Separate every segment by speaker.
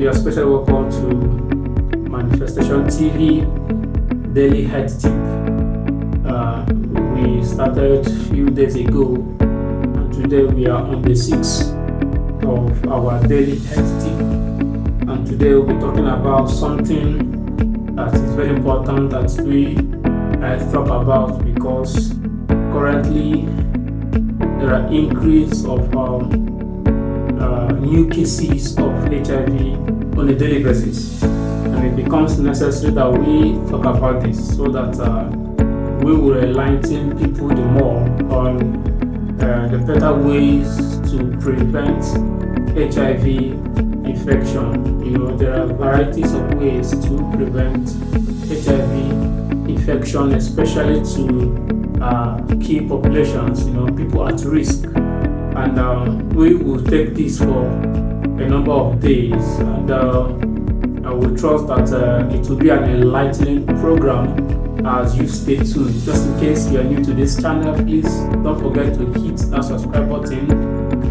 Speaker 1: you're especially welcome to Manifestation TV Daily Health Tip. We started a few days ago, and today we are on the 6th of our Daily Health Tip. And today we'll be talking about something that is very important that we talk about, because currently there are increase of new cases of HIV on a daily basis, and it becomes necessary that we talk about this so that we will enlighten people the more on the better ways to prevent HIV infection. You know, there are varieties of ways to prevent HIV infection, especially to key populations, people at risk. And we will take this for a number of days, and I will trust that it will be an enlightening program as you stay tuned. Just in case you are new to this channel, please don't forget to hit that subscribe button.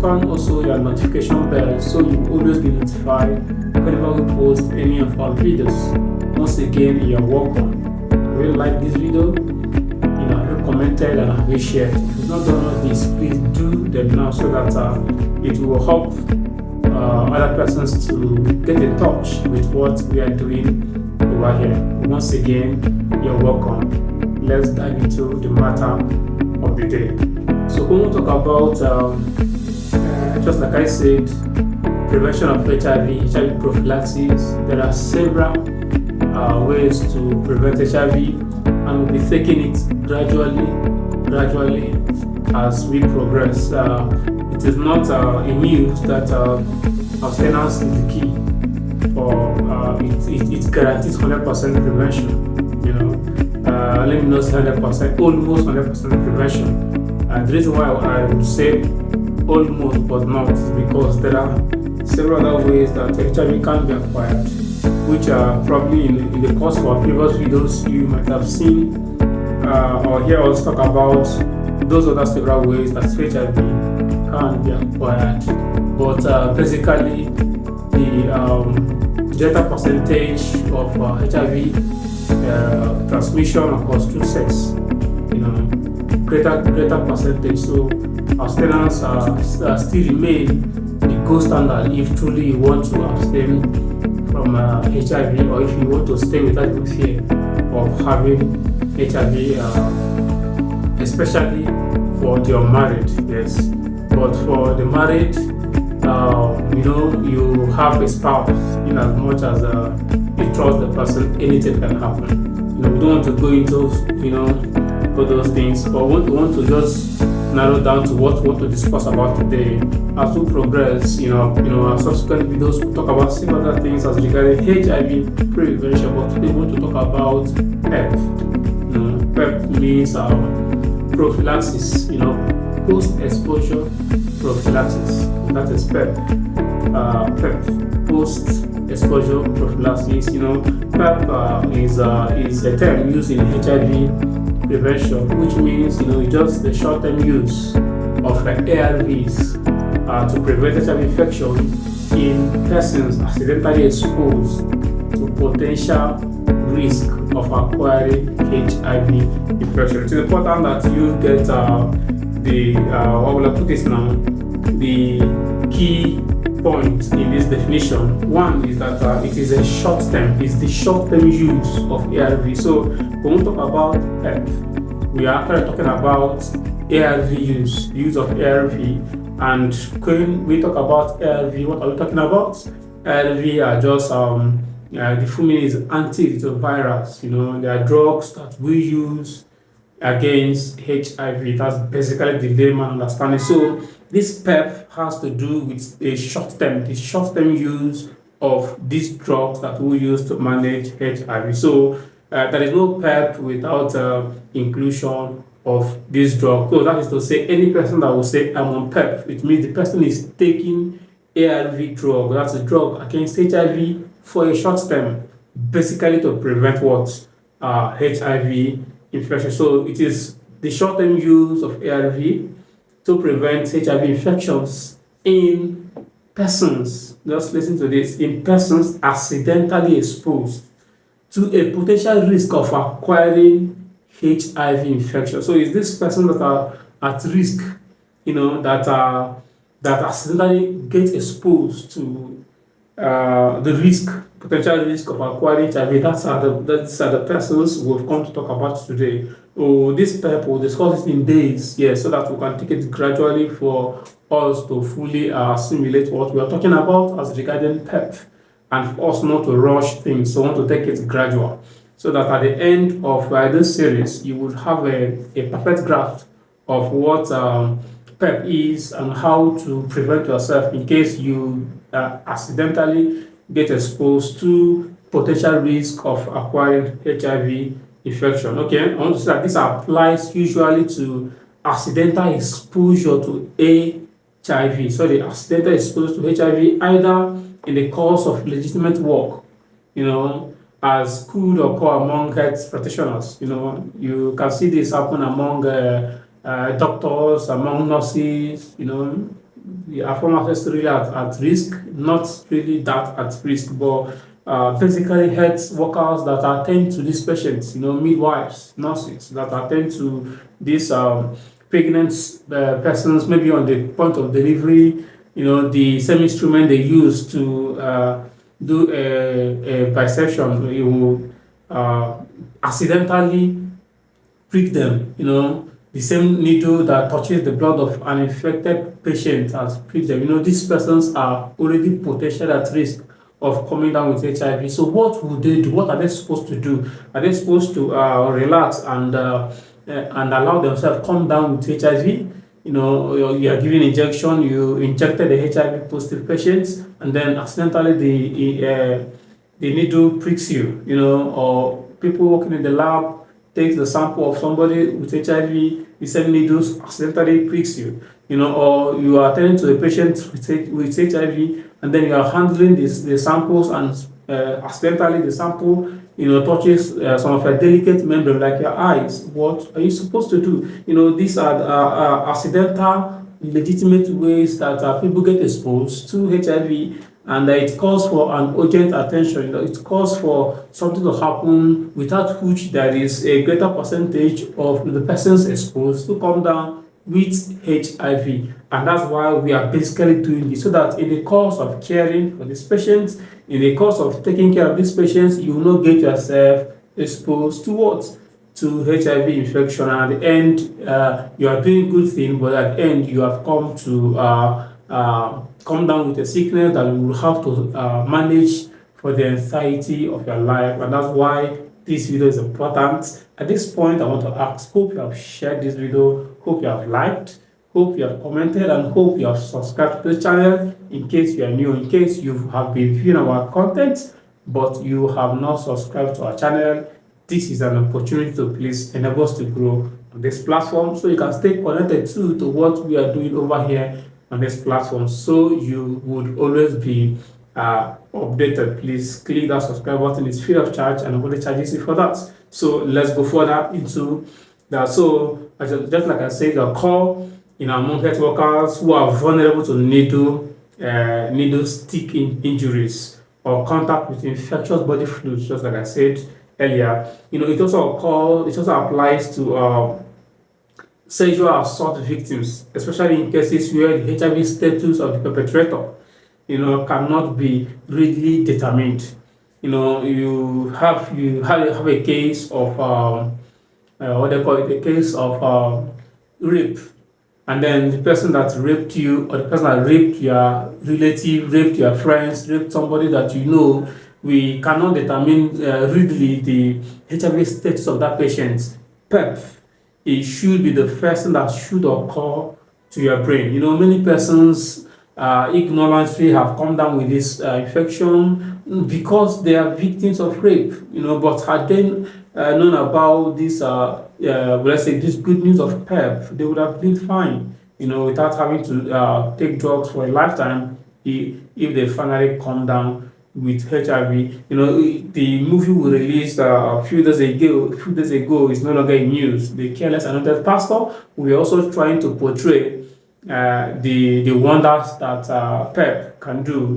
Speaker 1: Turn also your notification bell so you will always be notified whenever we post any of our videos. Once again, you're welcome. If you really like this video, have you commented and have you shared? If you've not done all this, please do them now so that it will help other persons to get in touch with what we are doing over here. Once again, you're welcome. Let's dive into the matter of the day. So when we talk about, just like I said, prevention of HIV prophylaxis, there are several ways to prevent HIV, and we'll be taking it gradually as we progress. It is not a news that abstinence is the key, or it guarantees 100% prevention. Let me not say 100%, almost 100% prevention. The reason why I would say almost but not is because there are several other ways that HIV can be acquired, which are probably in the course of our previous videos you might have seen or hear us talk about those other several ways that HIV can be acquired. But basically, the greater percentage of HIV transmission occurs through sex. Greater percentage. So abstinence still remain the gold standard if truly you want to abstain from HIV, or if you want to stay without the fear of having HIV, especially for the unmarried, yes. But for the married, you have a spouse. In as much as you trust the person, anything can happen. We don't want to go into all those things, but we want to just narrow down to what we want to discuss about today. As we progress, our subsequent videos will talk about several other things as regarding HIV prevention, but today we want to talk about PEP. PEP means prophylaxis, post-exposure prophylaxis. That is PEP. PEP, post-exposure prophylaxis. PEP is a term used in HIV prevention, which means just the short-term use of ARVs to prevent HIV infection in persons accidentally exposed to potential risk of acquiring HIV infection. It is important that you get what will I put this now? The key point in this definition. One is that it is a short-term. It's the short-term use of ARV. So when we talk about PEP, we are actually talking about ARV use of ARV. And when we talk about ARV, what are we talking about? ARV are just the full meaning is antiretrovirals. They are drugs that we use against HIV. That's basically the layman understanding. So this PEP has to do with the short-term use of these drugs that we use to manage HIV. So there is no PEP without inclusion of this drug. So that is to say, any person that will say I'm on PEP, it means the person is taking ARV drug. That's a drug against HIV for a short term, basically to prevent what? HIV infection. So it is the short term use of ARV to prevent HIV infections in persons, just listen to this, in persons accidentally exposed to a potential risk of acquiring HIV infection. So it's these persons that are at risk, that accidentally get exposed to the risk, potential risk of acquiring HIV. That's are the persons we've come to talk about today. Oh, this PEP will discuss it in days, yes, so that we can take it gradually for us to fully assimilate what we are talking about as regarding PEP, and for us not to rush things. So we want to take it gradual, so that at the end of this series, you would have a perfect grasp of what PEP is and how to prevent yourself in case you accidentally get exposed to potential risk of acquiring HIV infection. Okay, I want to say that this applies usually to accidental exposure to HIV. So the accidental exposure to HIV either in the course of legitimate work, as could occur among health practitioners. You can see this happen among doctors, among nurses. Are pharmacists really at risk? Not really that at risk, but basically health workers that attend to these patients, midwives, nurses that attend to these pregnant persons, maybe on the point of delivery, the same instrument they use to do a bisection, it will accidentally prick them. The same needle that touches the blood of an infected patient has pricked them. These persons are already potentially at risk of coming down with HIV. So what would they do? What are they supposed to do? Are they supposed to relax and allow themselves come down with HIV? You are giving injection, you injected the HIV positive patients, and then accidentally the needle pricks you, or people working in the lab takes the sample of somebody with HIV, the same needles accidentally pricks you, or you are attending to a patient with HIV, and then you are handling the samples, and accidentally the sample, touches some of your delicate membrane like your eyes. What are you supposed to do? These are accidental, legitimate ways that people get exposed to HIV, and it calls for an urgent attention. It calls for something to happen, without which there is a greater percentage of the persons exposed to come down with HIV. And that's why we are basically doing this, so that in the course of caring for these patients, in the course of taking care of these patients, you will not get yourself exposed to what? To HIV infection. And at the end, you are doing good thing, but at the end, you have come to come down with a sickness that you will have to manage for the entirety of your life. And that's why this video is important. At this point, I want to ask, hope you have shared this video, hope you have liked, hope you have commented, and hope you have subscribed to the channel in case you are new, in case you have been viewing our content but you have not subscribed to our channel. This is an opportunity to please enable us to grow on this platform, so you can stay connected to what we are doing over here on this platform, so you would always be updated. Please click that subscribe button. It's free of charge, and nobody charges you for that. So let's go further into that. So just like I said, the call among health workers who are vulnerable to needle stick injuries or contact with infectious body fluids, just like I said earlier. It also applies to sexual assault victims, especially in cases where the HIV status of the perpetrator, cannot be readily determined. You have a case of what they call it, a case of rape, and then the person that raped you, or the person that raped your relative, raped your friends, raped somebody that we cannot determine readily the HIV status of that patient. PEP, it should be the first thing that should occur to your brain. Many persons ignorantly have come down with this infection because they are victims of rape, but had they known about this, let's say, this good news of PEP, they would have been fine, without having to take drugs for a lifetime if they finally come down with HIV. The movie we released a few days ago is no longer in news. The Careless Anointed Pastor, we're also trying to portray the wonders that Pep can do.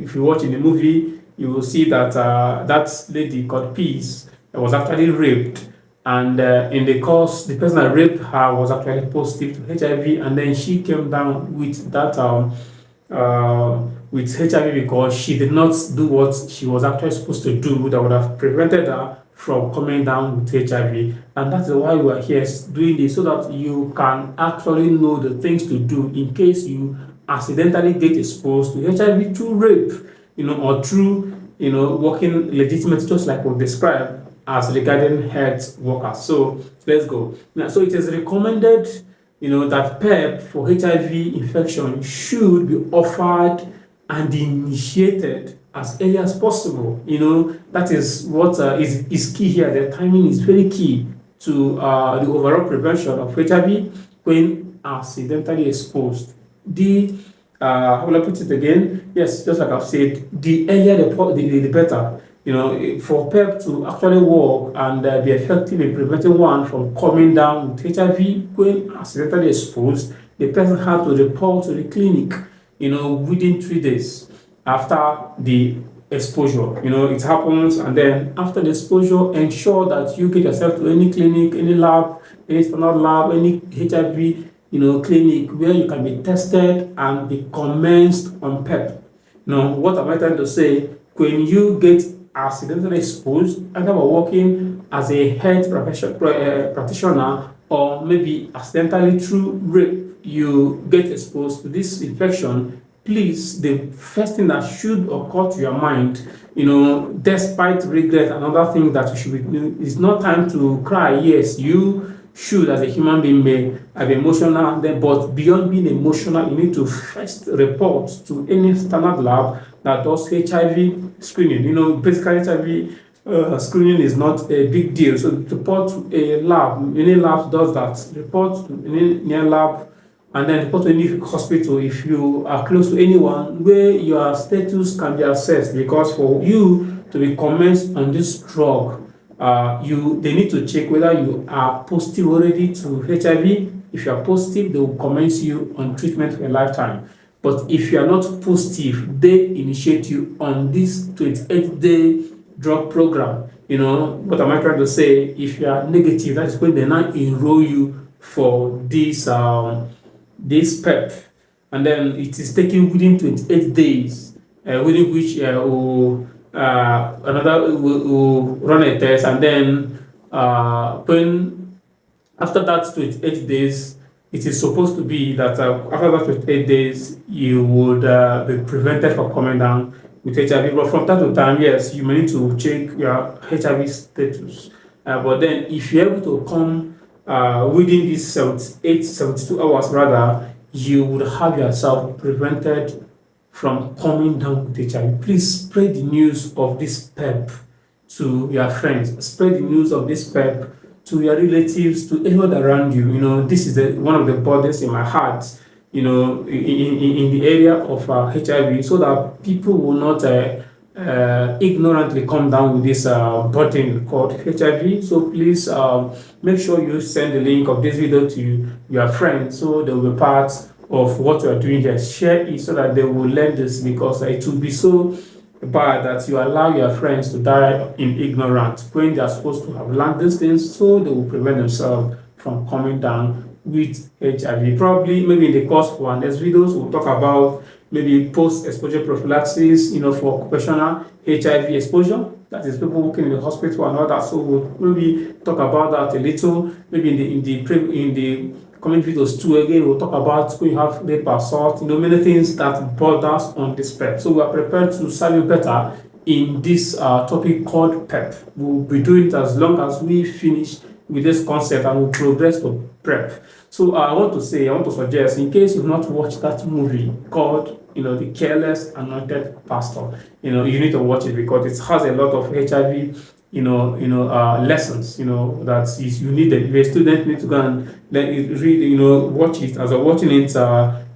Speaker 1: If you watch in the movie, you will see that that lady called Peace was actually raped, and in the course, the person that raped her was actually positive to HIV, and then she came down with that with HIV because she did not do what she was actually supposed to do that would have prevented her from coming down with HIV. And that's why we are here doing this so that you can actually know the things to do in case you accidentally get exposed to HIV through rape, or through, working legitimate, just like we described as regarding health workers. So let's go. Now, so it is recommended, that PEP for HIV infection should be offered and initiated as early as possible. That is what is key here. The timing is very key to the overall prevention of HIV when accidentally exposed. How will I put it again? Yes, just like I've said, the earlier the better. For PEP to actually work and be effective in preventing one from coming down with HIV when accidentally exposed, the person had to report to the clinic, within 3 days after the exposure. It happens, and then after the exposure, ensure that you get yourself to any clinic, any lab, any standard lab, any HIV, clinic where you can be tested and be commenced on PEP. What am I trying to say? When you get accidentally exposed, either by working as a health practitioner or maybe accidentally through rape, you get exposed to this infection, please, the first thing that should occur to your mind, despite regret and other things that you should be, it's not time to cry. Yes, you should, as a human being, may have emotional, but beyond being emotional, you need to first report to any standard lab that does HIV screening. Basically, HIV screening is not a big deal. So report to a lab. Any lab does that. Report to any near lab, and then report to any hospital if you are close to anyone where your status can be assessed. Because for you to be commenced on this drug, they need to check whether you are positive already to HIV. If you are positive, they will commence you on treatment for a lifetime. But if you are not positive, they initiate you on this 28-day drug program. What am I trying to say? If you are negative, that is when they now enroll you for this PEP, and then it is taken within 28 days, within which another will run a test, and then when after that 28 days, it is supposed to be that after that 28 days, you would be prevented from coming down with HIV. But from time to time, yes, you may need to check your HIV status. But then, if you're able to come within these 72 hours, rather, you would have yourself prevented from coming down with HIV. Please spread the news of this PEP to your friends. Spread the news of this PEP to your relatives, to anyone around you. This is one of the burdens in my heart, in the area of HIV, so that people will not ignorantly come down with this burden called HIV. So please make sure you send the link of this video to your friends so they will be part of what you are doing here. Share it so that they will learn this, because it will be so bad that you allow your friends to die in ignorance when they are supposed to have learned these things, so they will prevent themselves from coming down with HIV. Probably, maybe in the course of our next videos, we'll talk about maybe post-exposure prophylaxis, for occupational HIV exposure. That is people working in the hospital and all that. So we'll maybe talk about that a little. Maybe in the coming videos too. Again, we'll talk about when you have rape, assault, many things that borders on this PEP. So we are prepared to serve you better in this topic called PEP. We'll be doing it as long as we finish with this concept and we'll progress to PrEP. So I want to suggest, in case you've not watched that movie called, The Careless Anointed Pastor, you need to watch it because it has a lot of HIV lessons, that is you need. The student need to go and read, watch it. As you're watching it,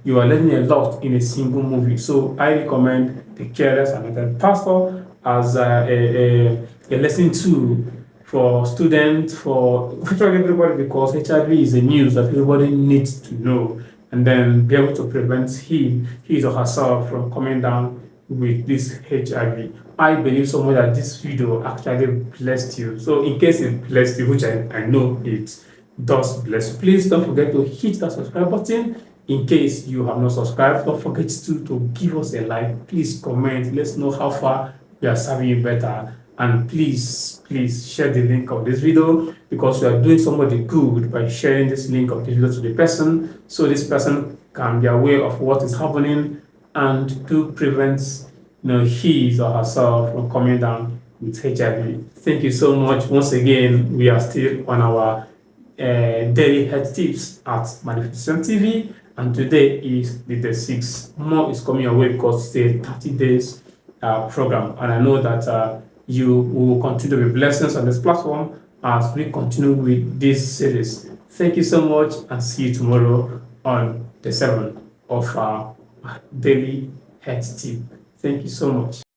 Speaker 1: you are learning a lot in a single movie. So I recommend The Careless Anointed Pastor as a lesson tool for students, for virtually everybody, because HIV is a news that everybody needs to know. and then be able to prevent his or herself from coming down with this HIV. I believe so much that this video actually blessed you. So in case it blessed you, which I know it does bless you, please don't forget to hit that subscribe button. In case you have not subscribed, don't forget to give us a like. Please comment. Let's know how far we are serving you better. And please share the link of this video, because we are doing somebody good by sharing this link of this video to the person, so this person can be aware of what is happening and to prevent his or herself from coming down with HIV. Thank you so much. Once again, we are still on our daily health tips at Manifestation TV, and today is the day 6. More is coming your way because it's a 30 days program, and I know that you will continue to be blessings on this platform as we continue with this series. Thank you so much, and see you tomorrow on the 7th of our daily health tip. Thank you so much.